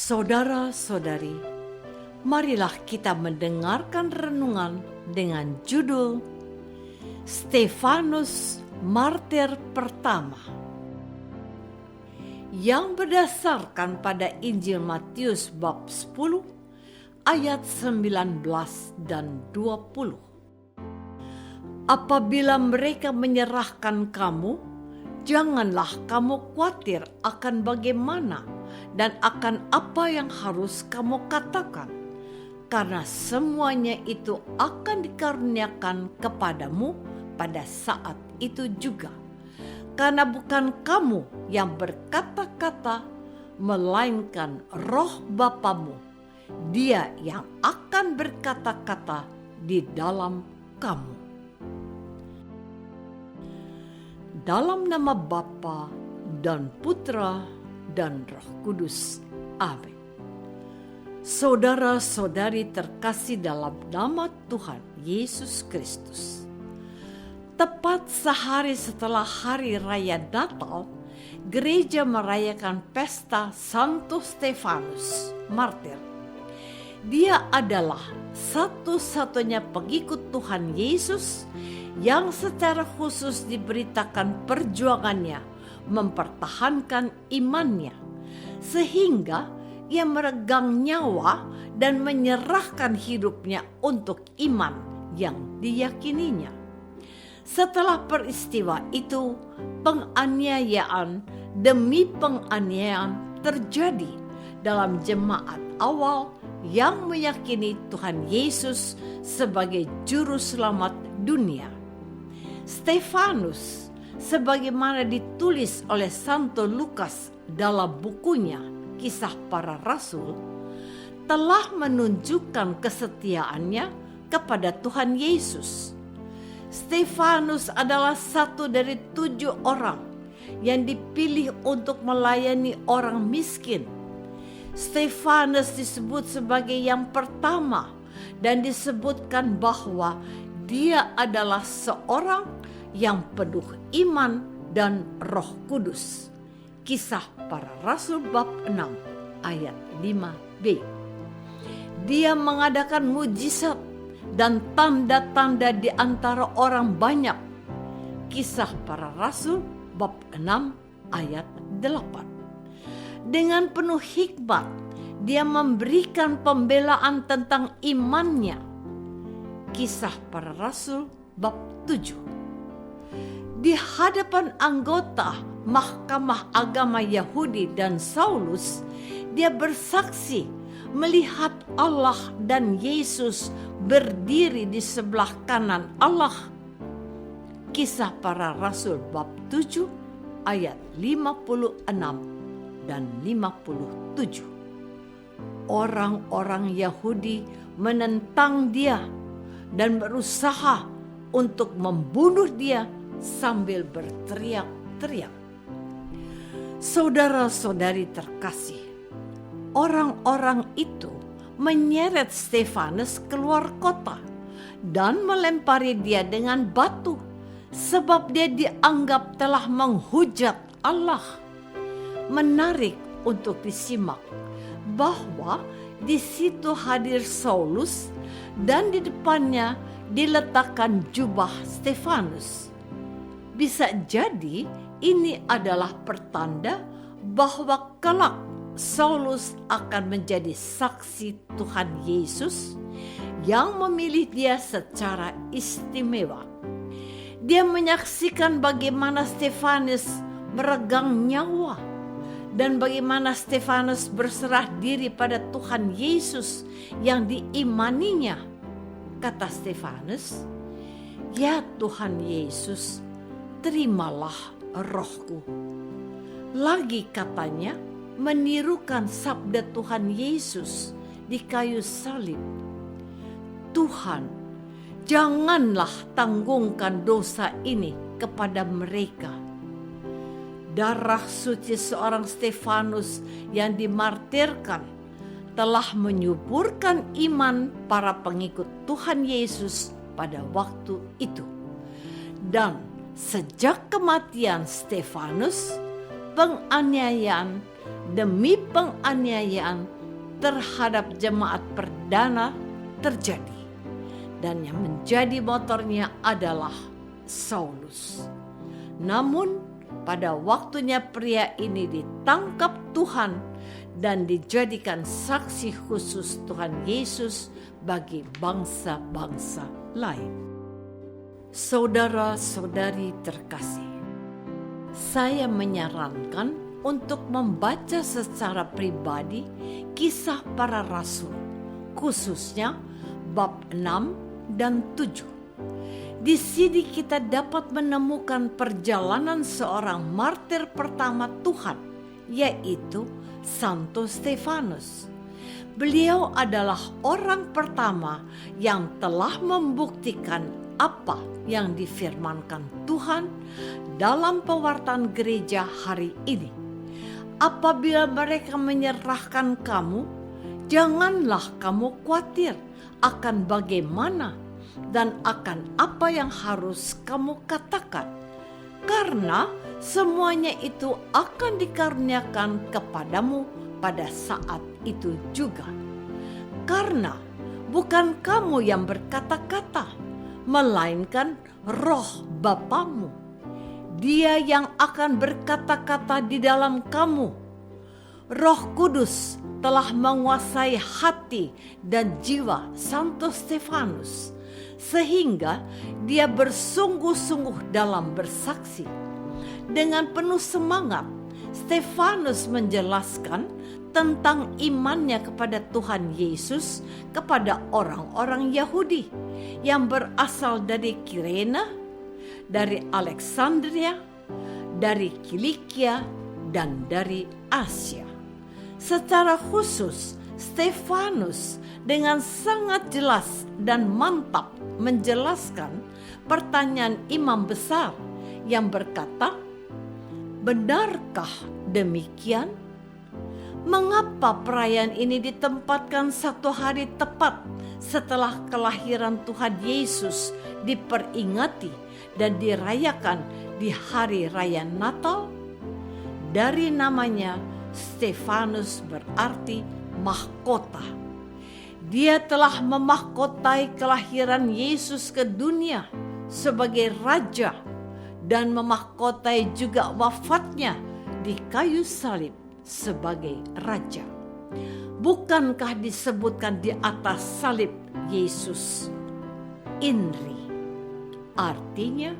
Saudara-saudari, marilah kita mendengarkan renungan dengan judul Stefanus Martir Pertama, yang berdasarkan pada Injil Matius bab 10 ayat 19 dan 20. Apabila mereka menyerahkan kamu, janganlah kamu khawatir akan bagaimana dan akan apa yang harus kamu katakan, karena semuanya itu akan dikaruniakan kepadamu pada saat itu juga. Karena bukan kamu yang berkata-kata, melainkan Roh Bapamu, Dia yang akan berkata-kata di dalam kamu. Dalam nama Bapa dan Putra dan Roh Kudus. Amin. Saudara-saudari terkasih dalam nama Tuhan Yesus Kristus. Tepat sehari setelah hari raya Natal, gereja merayakan pesta Santo Stefanus Martir. Dia adalah satu-satunya pengikut Tuhan Yesus yang secara khusus diberitakan perjuangannya mempertahankan imannya, sehingga ia meregang nyawa dan menyerahkan hidupnya untuk iman yang diyakininya. Setelah peristiwa itu, penganiayaan demi penganiayaan terjadi dalam jemaat awal yang meyakini Tuhan Yesus sebagai juru selamat dunia. Stefanus, sebagaimana ditulis oleh Santo Lukas dalam bukunya Kisah Para Rasul, telah menunjukkan kesetiaannya kepada Tuhan Yesus. Stefanus adalah satu dari 7 orang yang dipilih untuk melayani orang miskin. Stefanus disebut sebagai yang pertama dan disebutkan bahwa dia adalah seorang yang penuh iman dan Roh Kudus. Kisah Para Rasul bab 6 ayat 5b. Dia mengadakan mujizat dan tanda-tanda di antara orang banyak. Kisah Para Rasul bab 6 ayat 8. Dengan penuh hikmat, dia memberikan pembelaan tentang imannya. Kisah Para Rasul bab 7. Di hadapan anggota Mahkamah Agama Yahudi dan Saulus, dia bersaksi melihat Allah dan Yesus berdiri di sebelah kanan Allah. Kisah Para Rasul bab 7 ayat 56 dan 57. Orang-orang Yahudi menentang dia dan berusaha untuk membunuh dia sambil berteriak-teriak. Saudara-saudari terkasih, orang-orang itu menyeret Stefanus keluar kota dan melempari dia dengan batu, sebab dia dianggap telah menghujat Allah. Menarik untuk disimak bahwa di situ hadir Saulus dan di depannya diletakkan jubah Stefanus. Bisa jadi ini adalah pertanda bahwa kelak Saulus akan menjadi saksi Tuhan Yesus yang memilih dia secara istimewa. Dia menyaksikan bagaimana Stefanus meregang nyawa dan bagaimana Stefanus berserah diri pada Tuhan Yesus yang diimaninya. Kata Stefanus, "Ya Tuhan Yesus, terimalah rohku." Lagi katanya, menirukan sabda Tuhan Yesus di kayu salib, "Tuhan, janganlah tanggungkan dosa ini kepada mereka." Darah suci seorang Stefanus yang dimartirkan telah menyuburkan iman para pengikut Tuhan Yesus pada waktu itu. Dan sejak kematian Stefanus, penganiayaan demi penganiayaan terhadap jemaat perdana terjadi. Dan yang menjadi motornya adalah Saulus. Namun pada waktunya pria ini ditangkap Tuhan dan dijadikan saksi khusus Tuhan Yesus bagi bangsa-bangsa lain. Saudara-saudari terkasih, saya menyarankan untuk membaca secara pribadi Kisah Para Rasul, khususnya bab 6 dan 7. Di sini kita dapat menemukan perjalanan seorang martir pertama Tuhan, yaitu Santo Stefanus. Beliau adalah orang pertama yang telah membuktikan apa yang difirmankan Tuhan dalam pewartaan gereja hari ini. Apabila mereka menyerahkan kamu, janganlah kamu khawatir akan bagaimana dan akan apa yang harus kamu katakan, karena semuanya itu akan dikaruniakan kepadamu pada saat itu juga. Karena bukan kamu yang berkata-kata, melainkan Roh Bapamu. Dia yang akan berkata-kata di dalam kamu. Roh Kudus telah menguasai hati dan jiwa Santo Stefanus, sehingga dia bersungguh-sungguh dalam bersaksi. Dengan penuh semangat, Stefanus menjelaskan tentang imannya kepada Tuhan Yesus kepada orang-orang Yahudi yang berasal dari Kirene, dari Alexandria, dari Kilikia, dan dari Asia. Secara khusus, Stefanus dengan sangat jelas dan mantap menjelaskan pertanyaan imam besar yang berkata, "Benarkah demikian? Mengapa perayaan ini ditempatkan satu hari tepat setelah kelahiran Tuhan Yesus diperingati dan dirayakan di hari raya Natal?" Dari namanya, Stefanus berarti mahkota. Dia telah memahkotai kelahiran Yesus ke dunia sebagai raja dan memahkotai juga wafatnya di kayu salib sebagai raja. Bukankah disebutkan di atas salib Yesus INRI? Artinya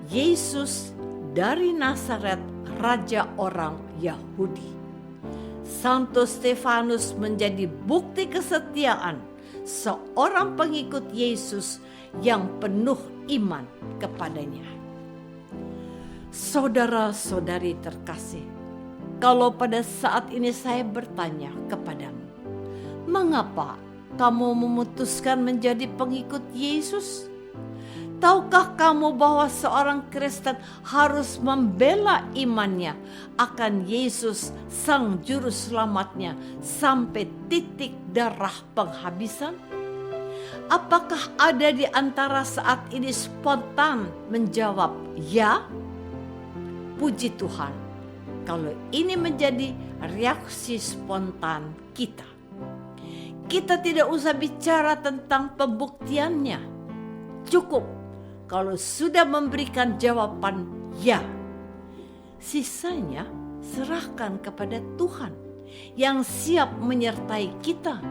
Yesus dari Nazaret, raja orang Yahudi. Santo Stefanus menjadi bukti kesetiaan seorang pengikut Yesus yang penuh iman kepadanya. Saudara-saudari terkasih, kalau pada saat ini saya bertanya kepadamu, mengapa kamu memutuskan menjadi pengikut Yesus? Tahukah kamu bahwa seorang Kristen harus membela imannya akan Yesus Sang Juru Selamatnya sampai titik darah penghabisan? Apakah ada di antara saat ini spontan menjawab ya? Puji Tuhan, kalau ini menjadi reaksi spontan kita. Kita tidak usah bicara tentang pembuktiannya. Cukup kalau sudah memberikan jawaban ya. Sisanya serahkan kepada Tuhan yang siap menyertai kita,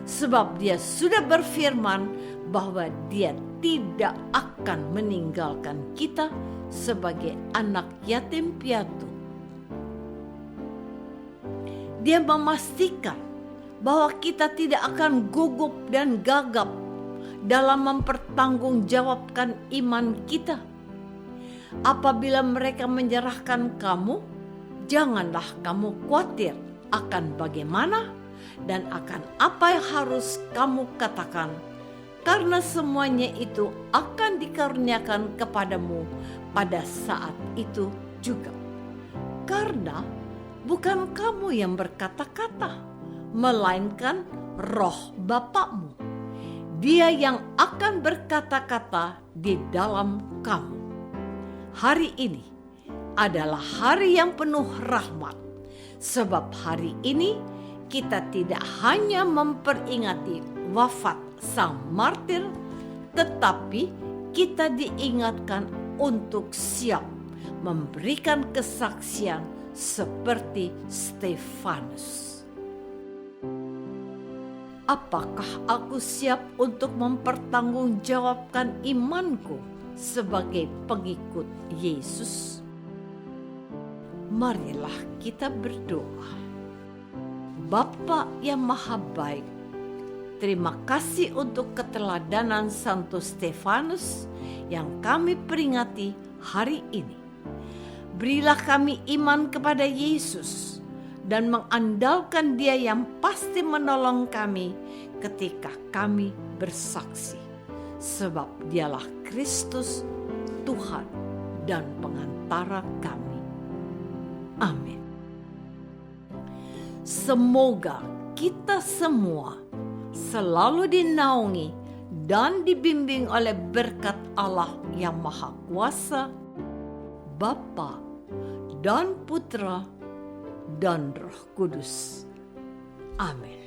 sebab Dia sudah berfirman bahwa Dia tidak akan meninggalkan kita sebagai anak yatim piatu. Dia memastikan bahwa kita tidak akan gugup dan gagap dalam mempertanggungjawabkan iman kita. Apabila mereka menyerahkan kamu, janganlah kamu khawatir akan bagaimana dan akan apa yang harus kamu katakan, karena semuanya itu akan dikaruniakan kepadamu pada saat itu juga. Karena bukan kamu yang berkata-kata, melainkan Roh Bapamu. Dia yang akan berkata-kata di dalam kamu. Hari ini adalah hari yang penuh rahmat, sebab hari ini kita tidak hanya memperingati wafat sang martir, tetapi kita diingatkan untuk siap memberikan kesaksian seperti Stefanus. Apakah aku siap untuk mempertanggungjawabkan imanku sebagai pengikut Yesus? Marilah kita berdoa. Bapa yang Maha Baik, terima kasih untuk keteladanan Santo Stefanus yang kami peringati hari ini. Berilah kami iman kepada Yesus dan mengandalkan Dia yang pasti menolong kami ketika kami bersaksi. Sebab Dialah Kristus, Tuhan dan pengantara kami. Amin. Semoga kita semua selalu dinaungi dan dibimbing oleh berkat Allah yang Maha Kuasa, Bapa dan Putra dan Roh Kudus. Amin.